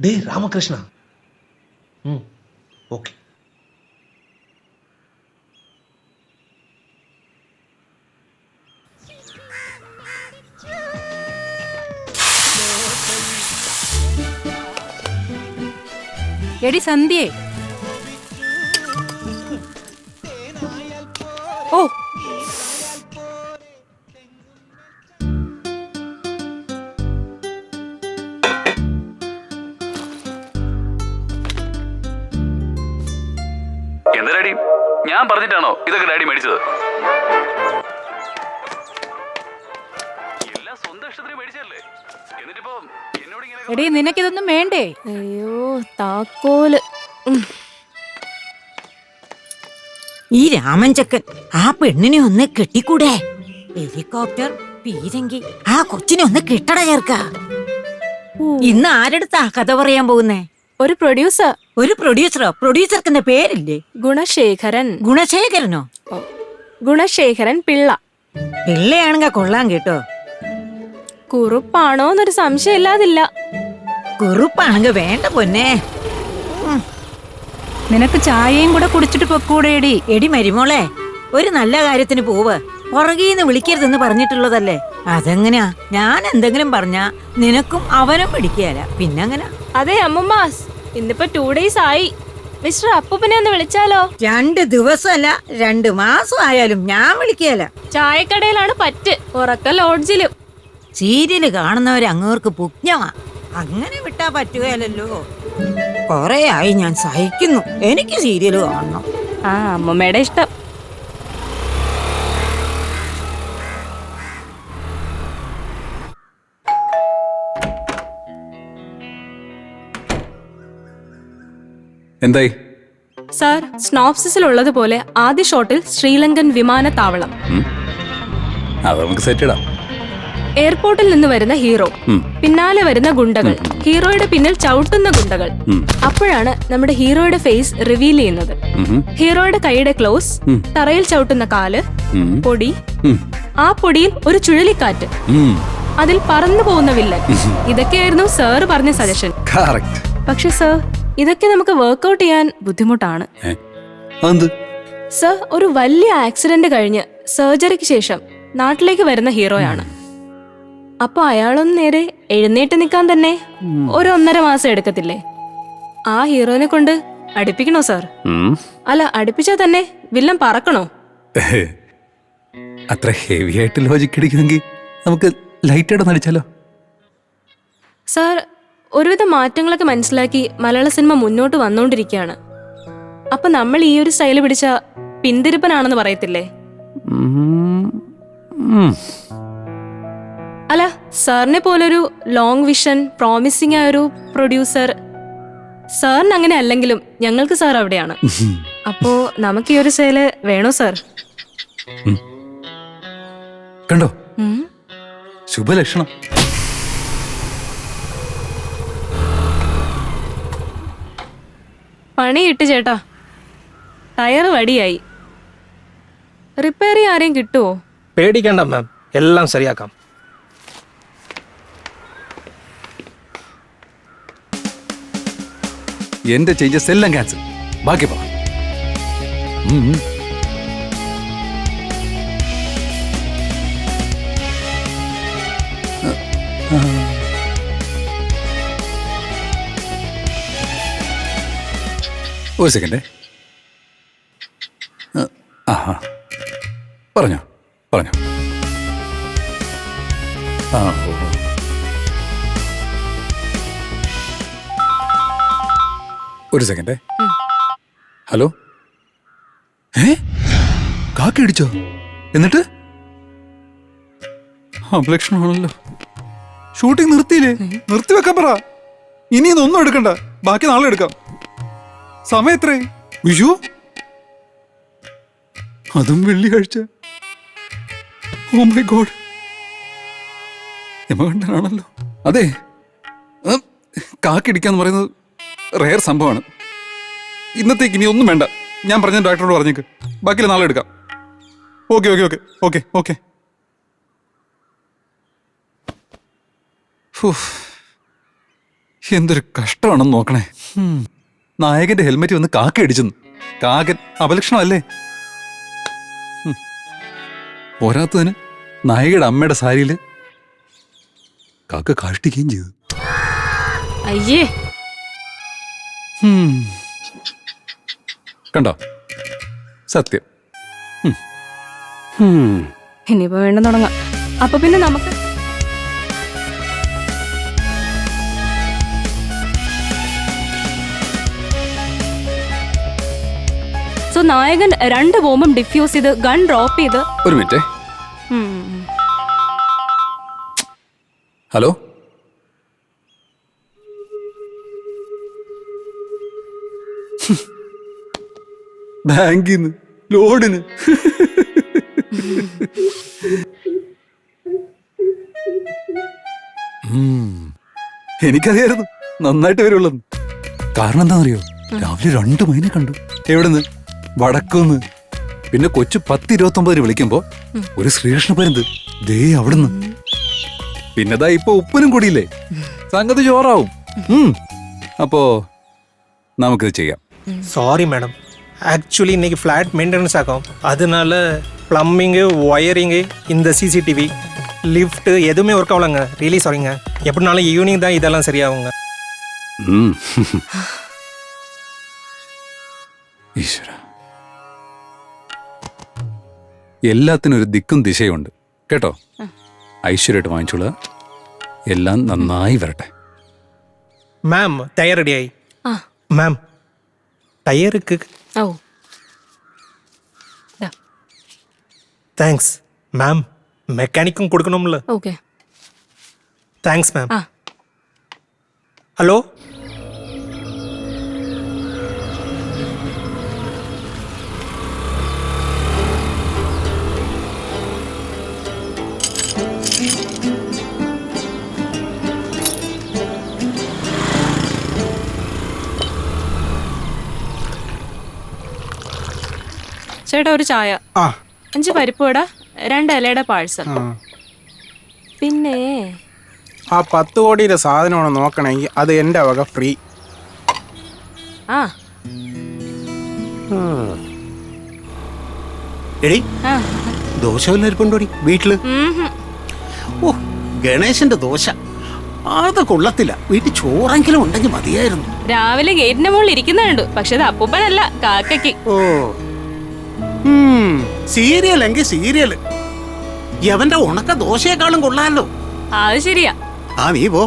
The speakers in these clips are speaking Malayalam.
ഡേ രാമകൃഷ്ണ. ഓക്കെ. എടി സന്ധ്യേ. ഓ എന്താ ഡാഡി, ഞാൻ പറഞ്ഞിട്ടാണോ ഇതൊക്കെ ഡാഡി മേടിച്ചത്? എല്ലാം സ്വന്തം ഇഷ്ടത്തിന് മേടിച്ചല്ലേ, എന്നിട്ടിപ്പോ എന്നോട് ഇങ്ങനെ. എടി നിനക്കിതൊന്നും വേണ്ടേ? അയ്യോ താക്കോല്. ഈ രാമൻചക്കൻ ആ പെണ്ണിനെ ഒന്ന് കെട്ടിക്കൂടെ? ഹെലികോപ്റ്റർ പീരങ്കി ആ കൊച്ചിനെ ഒന്ന് കിട്ടട ചേർക്ക. ഇന്ന് ആരെടുത്താ കഥ പറയാൻ പോകുന്നേ? ഒരു പ്രൊഡ്യൂസർ. ഒരു പ്രൊഡ്യൂസറോ? പ്രൊഡ്യൂസർക്ക് പേരില്ലേ? ഗുണശേഖരൻ. ഗുണശേഖരനോ? ഗുണശേഖരൻ പിള്ള. പിള്ളയാണെങ്ക കൊള്ളാൻ കേട്ടോ. കുറുപ്പാണോന്നൊരു സംശയം ഇല്ലാതില്ല. കുറുപ്പാണെങ്ക വേണ്ട പൊന്നെ. നിനക്ക് ചായയും കൂടെ കുടിച്ചിട്ട് പൊക്കൂടെടി. എടി മരുമോളെ, ഒരു നല്ല കാര്യത്തിന് പോവ്, പുറകീന്ന് വിളിക്കരുതെന്ന് പറഞ്ഞിട്ടുള്ളതല്ലേ. അതെങ്ങനെയാ? ഞാൻ എന്തെങ്കിലും പറഞ്ഞാ നിനക്കും അവനും പിടിക്കുകയല്ല. പിന്നെങ്ങനെ? അതെ അമ്മുമ്മാസ്, ഇന്നിപ്പോ 2 days ആയി. മിസ്റ്റർ അപ്പൂപ്പനെ ഒന്ന് വിളിച്ചാലോ? 2 ദിവസമല്ല 2 മാസം ആയാലും ഞാൻ വിളിക്കുകയല്ല. ചായക്കടയിലാണ് പറ്റ്, ഉറക്ക ലോഡ്ജിലും. സീരിയല് കാണുന്നവര് അങ്ങോർക്ക് പുജ്ഞമാ. അങ്ങനെ വിട്ടാ പറ്റുകയല്ലോ. കൊറേ ആയി ഞാൻ സഹിക്കുന്നു. എനിക്ക് സീരിയല് കാണണം. ആ അമ്മമ്മയുടെ ഇഷ്ടം. എന്തായി? സാർ, സ്നോപ്സിസിലുള്ളതുപോലെ ആദ്യ ഷോട്ടിൽ ശ്രീലങ്കൻ വിമാനത്താവളം. അത് നമുക്ക് സെറ്റ് ഇടാം. എയർപോർട്ടിൽ നിന്ന് വരുന്ന ഹീറോ, പിന്നാലെ വരുന്ന ഗുണ്ടകൾ, ഹീറോയുടെ പിന്നിൽ ചവിട്ടുന്ന ഗുണ്ടകൾ. അപ്പോഴാണ് നമ്മുടെ ഹീറോയുടെ ഫേസ് റിവീൽ ചെയ്യുന്നത്. ഹീറോയുടെ കൈയുടെ ക്ലോസ്, തറയിൽ ചവിട്ടുന്ന കാല്, പൊടി, ആ പൊടിയിൽ ഒരു ചുഴലിക്കാറ്റ്, അതിൽ പറന്നു പോകുന്ന വില്ലൻ. ഇതൊക്കെയായിരുന്നു സാർ പറഞ്ഞ സജഷൻ. പക്ഷെ സാർ, ഇതൊക്കെ നമുക്ക് വർക്ക്ഔട്ട് ചെയ്യാൻ ബുദ്ധിമുട്ടാണ്. സാർ, ഒരു വലിയ ആക്സിഡന്റ് കഴിഞ്ഞ് സർജറിക്ക് ശേഷം നാട്ടിലേക്ക് വരുന്ന ഹീറോയാണ്. അപ്പൊ അയാളൊന്ന് നേരെ എഴുന്നേറ്റ് നിൽക്കാൻ തന്നെ 1.5 മാസം എടുക്കത്തില്ലേ? ആ ഹീറോനെ കൊണ്ട് അടുപ്പിക്കണോ സാർ? അല്ല, അടുപ്പിച്ചാ തന്നെ വില്ലൻ പറക്കണോ? അത്ര ഹെവി ആയിട്ട് ലോജിക് അടിക്കുന്നെങ്കിൽ നമുക്ക് ലൈറ്റ് ആയിട്ട് നടിച്ചാലോ? സാർ, ഒരുവിധ മാറ്റങ്ങളൊക്കെ മനസ്സിലാക്കി മലയാള സിനിമ മുന്നോട്ട് വന്നുകൊണ്ടിരിക്കുകയാണ്. അപ്പൊ നമ്മൾ ഈ ഒരു സ്റ്റൈല് പിടിച്ച പിന്തിരിപ്പനാണെന്ന് പറയത്തില്ലേ? അല്ല, സാറിനെ പോലൊരു ലോങ് വിഷൻ, പ്രോമിസിംഗ് ആയ ഒരു പ്രൊഡ്യൂസർ, സാറിന് അങ്ങനെ അല്ലെങ്കിലും ഞങ്ങൾക്ക് സാർ അവിടെയാണ്. അപ്പോ നമുക്ക് ഈ ഒരു സ്റ്റൈല് വേണോ സാർ? കണ്ടോ, ശുഭലക്ഷണം. പണിയിട്ട് ചേട്ടാ, ടയർ വടിയായി. റിപ്പയർ ചെയ്യാൻ ആരെയും കിട്ടുമോ? പേടിക്കണ്ട മാം, എല്ലാം ശരിയാക്കാം. എന്റെ ചേഞ്ചസ് എല്ലാം ക്യാൻസൽ. ബാക്കി പറ. ഒരു സെക്കൻഡേ. ആഹാ, പറഞ്ഞോ പറഞ്ഞോ. ഒരു സെക്കൻഡേ. ഹലോ. കാക്ക ഇടിച്ചോ? എന്നിട്ട് അപലക്ഷണമാണല്ലോ. ഷൂട്ടിംഗ് നിർത്തിയില്ലേ? നിർത്തി വെക്കാൻ പറ. ഇനി ഇതൊന്നും എടുക്കണ്ട, ബാക്കി നാളെ എടുക്കാം. സമയം എത്രേ? വിഷു, അതും വെള്ളിയാഴ്ച. ഓ മൈ ഗോഡ്, യമകണ്ഠനാണല്ലോ. അതെ, കാക്കിടിക്കാന്ന് പറയുന്നത് റെയർ സംഭവമാണ്. ഇന്നത്തേക്ക് ഇനി ഒന്നും വേണ്ട. ഞാൻ പറഞ്ഞ ഡോക്ടറോട് പറഞ്ഞേക്ക്, ബാക്കി നാളെ എടുക്കാം. Okay okay okay okay okay. എന്തൊരു കഷ്ടമാണെന്ന് നോക്കണേ. നായകന്റെ ഹെൽമെറ്റ് വന്ന് കാക്ക അടിച്ചെന്ന്. കാകൻ അപലക്ഷണമല്ലേ? പോരാത്തതിന് നായികയുടെ അമ്മയുടെ സാരിയില് കാക്ക കാഷ്ടിക്കുകയും ചെയ്തു. അയ്യേ, കണ്ടോ സത്യം. ഇനിയിപ്പോ വേണ്ട തുടങ്ങാം. അപ്പൊ പിന്നെ നമുക്ക് നായകൻ 2 ബോംബും ഡിഫ്യൂസ് ചെയ്ത് ഗൺ ഡ്രോപ്പ് ചെയ്ത്. ഒരു മിനിറ്റ്. ഹലോ, ബാങ്കിന്ന് ലോഡിന്. എനിക്കറിയായിരുന്നു നന്നായിട്ട് വരുള്ളൂ. കാരണം എന്താണെന്നറിയോ? രാവിലെ 2 മൈനെ കണ്ടു. എവിടുന്ന്? വടക്കുന്ന്. പിന്നെ കൊച്ചു 10:29 വിളിക്കുമ്പോ ഒരു ശ്രീകൃഷ്ണ പരുന്ത് ദേ അവിടുന്ന്. പിന്നെതാ ഇപ്പൊ ഉപ്പനും കൂടിയില്ലേ, സംഗതി ചോറാവും. അപ്പോ നമുക്കിത് ചെയ്യാം. சாரி மேடம், ஆக்சுவலி இன்னைக்கு ஃப்ளாட் மெயின்டெனன்ஸ் ஆகும். அதனால ப்ளம்பிங்கு, ஒயரிங்கு, இந்த சிசிடிவி, லிஃப்ட் எதுவுமே ஒர்க் ஆகலங்க. ரியலி சாரிங்க. எப்படினாலும் ஈவினிங் தான் இதெல்லாம் சரியாகுங்க. ഈശ്വര, എല്ലാത്തിനും ഒരു ദിക്കും ദിശയുണ്ട് കേട്ടോ. ഐശ്വര്യമായിട്ട് വാങ്ങിച്ചോളൂ. എല്ലാം നന്നായി വരട്ടെ. மேம் டயர் ரெடி ஆகி. மேம் டயருக்கு ഓ தேங்க்ஸ். மேம் மெக்கானிக்கும் கொடுக்கணும்ல. ഓക്കെ. Thanks ma'am. ആ ஹலோ, ചേട്ടാ ഒരു ചായ, 5 പരിപ്പ് വട, 2 ഇലയുടെ പാഴ്സൽ. പിന്നെ ആ 10 കോടിയുടെ സാധനമാണ് നോക്കണമെങ്കിൽ അത് എൻ്റെ വക ഫ്രീ. ആ എടി, ആ ദോശ വല്ല ഇരിപ്പുണ്ടോടി വീട്ടില്? ഓ, ഗണേശന്റെ ദോശ അത് കൊള്ളത്തില്ല. വീട്ടിൽ ചോറെങ്കിലും ഉണ്ടെങ്കിൽ മതിയായിരുന്നു. രാവിലെ ഗേറ്റിന്റെ മുകളിൽ ഇരിക്കുന്നുണ്ട്. പക്ഷെ അത് അപ്പൂപ്പനല്ല, കാക്കയ്ക്ക്. ഓ, സീരിയൽ എങ്കിൽ സീരിയൽ. യവന്റെ ഉണക്ക ദോശയെക്കാളും കൊള്ളാലോ. അത് ശരിയാ. ആ നീ പോ.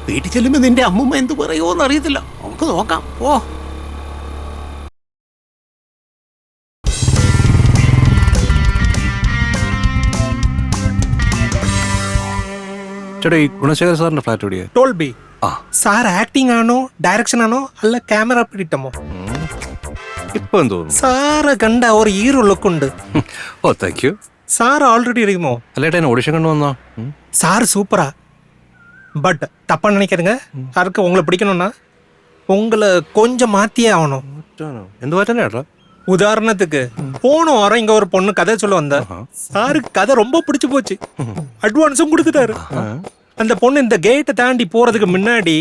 വീട്ടിൽ ചെല്ലുമ്പോ നിന്റെ അമ്മൂമ്മ എന്ത് പറയുമോന്ന് അറിയത്തില്ല. നമുക്ക് നോക്കാം. ഓ, ചേട്ടാ, ഈ ഗുണശേഖര സാറിന്റെ ഫ്ലാറ്റ് എവിടെയാ? டோல் பி. ആ, சார் ஆக்டிங் ஆனோ டைரக்ஷன் ആണോ അല്ല ക്യാമറ പിടിട്ടമോ? ഇപ്പൊ എന്ത് തോന്നുന്നു? സാറ് കണ്ട ഒരു ഹീറോ ലുക്ക് ഉണ്ട്. ഓ, താങ്ക് യു. സാർ ഓൾറെഡി അറിയുമോ? അല്ലേട്ടാ, എന്നെ ഓഡിഷൻ കണ്ടു വന്നോ? சார் சூப்பரா. பட் தப்பா நினைக்காதுங்க. சாருக்கு உங்களை பிடிக்கணும்னா உங்களை கொஞ்சம் மாத்தியே ஆகணும். എന്ത് പറ്റാനാ ചേട്ടാ? உதாரணத்துக்கு போன வாரம் இங்க ஒரு பொண்ணு கதை சொல்ல வந்த. சாருக்கு கதை ரொம்ப பிடிச்சு போச்சு. அட்வான்ஸும் கொடுத்துட்டாரு. அந்த பொண்ணு இந்த கேட்டை தாண்டி போறதுக்கு முன்னாடி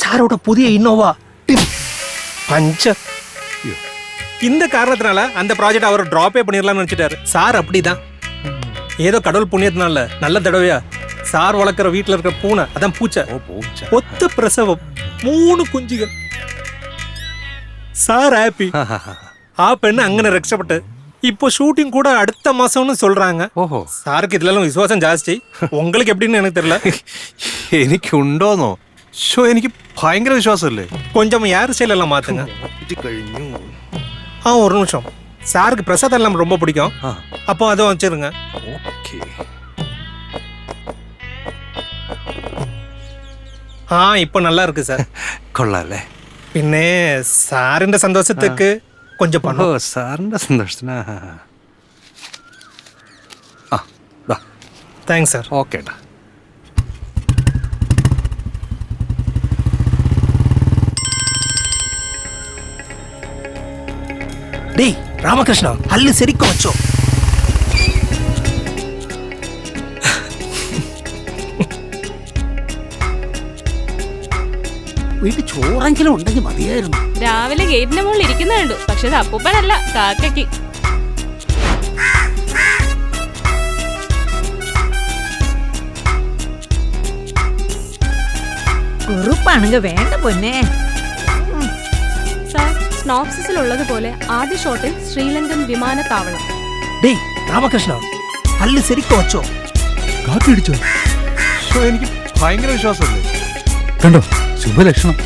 சாரோட புதிய இன்னோவா பஞ்சர். இந்த காரணத்தினால அந்த ப்ராஜெக்ட் அவர் டிராப்பே பண்ணிடலாம்னு நினைச்சிட்டாரு. சார் அப்படிதான். ஏதோ கடவுள் புண்ணியத்தினால நல்ல தடவையா சார் வளர்க்குற வீட்டுல இருக்கிற பூனை, அதான் பூச்சை, ஒத்த பிரசவம், 3 കുഞ്ഞുങ്ങൾ. Sir happy. ആ പെണ്ണ് അങ്ങനെ രക്ഷപ്പെട്ട് ഇപ്പൊ ഷൂട്ടിംഗ് കൂടെ അടുത്ത മാസம்னு சொல்றாங்க. ഓഹോ, സാർക്ക് ഇതിലെല്ലാം വിശ്വാസം ജാസ്തി. உங்களுக்கு எப்படின்னு எனக்கு தெரியல. എനിക്കുണ്ടോന്നോ? ഷോ, എനിക്ക് ഭയങ്കര വിശ്വാസമല്ലേ. கொஞ்சம் ஹேர் ஸ்டைல் எல்லாம் மாத்துங்க. ஒரு நிமிஷம். சாருக்கு பிரசாதம் எல்லாம் ரொம்ப பிடிக்கும். அப்போ அதை வச்சிருங்க. ഓക്കേ. இப்போ நல்லா இருக்கு சார். കൊള്ളാല്ലേ? പിന്നെ സാറിന്റെ സന്തോഷത്തേക്ക് கொஞ்சம் ഓ, பண்ணும். സാറിന്റെ സന്തോഷത്തിനാ. ആ, ദാ. Thanks sir. ഓക്കെ ട്ടാ. டேய் ராமகிருஷ்ணா, அல்லு செரிக்க வச்சோ. വീട്ടിൽ ചോറെങ്കിലും ഉണ്ടെങ്കിൽ മതിയായിരുന്നു. രാവിലെ ഗേറ്റിന്റെ മുകളിൽ ഇരിക്കുന്ന കണ്ടു, പക്ഷെ ഇത് അപ്പൂപ്പനല്ല, കാക്കയ്ക്ക്. കുറുപ്പാണെങ്കിൽ വേണ്ട പൊന്നെ. സാർ, സ്നോപ്സിസിലുള്ളതുപോലെ ആദ്യ ഷോട്ടിൽ ശ്രീലങ്കൻ വിമാനത്താവളം. ഡേയ് രാമകൃഷ്ണ, പല്ല് ശരിക്കും വച്ചോ? കാപ്പി അടിച്ചോ? എനിക്ക് ഭയങ്കര വിശ്വാസമല്ലേ. കണ്ടോ, ശുഭലക്ഷണം.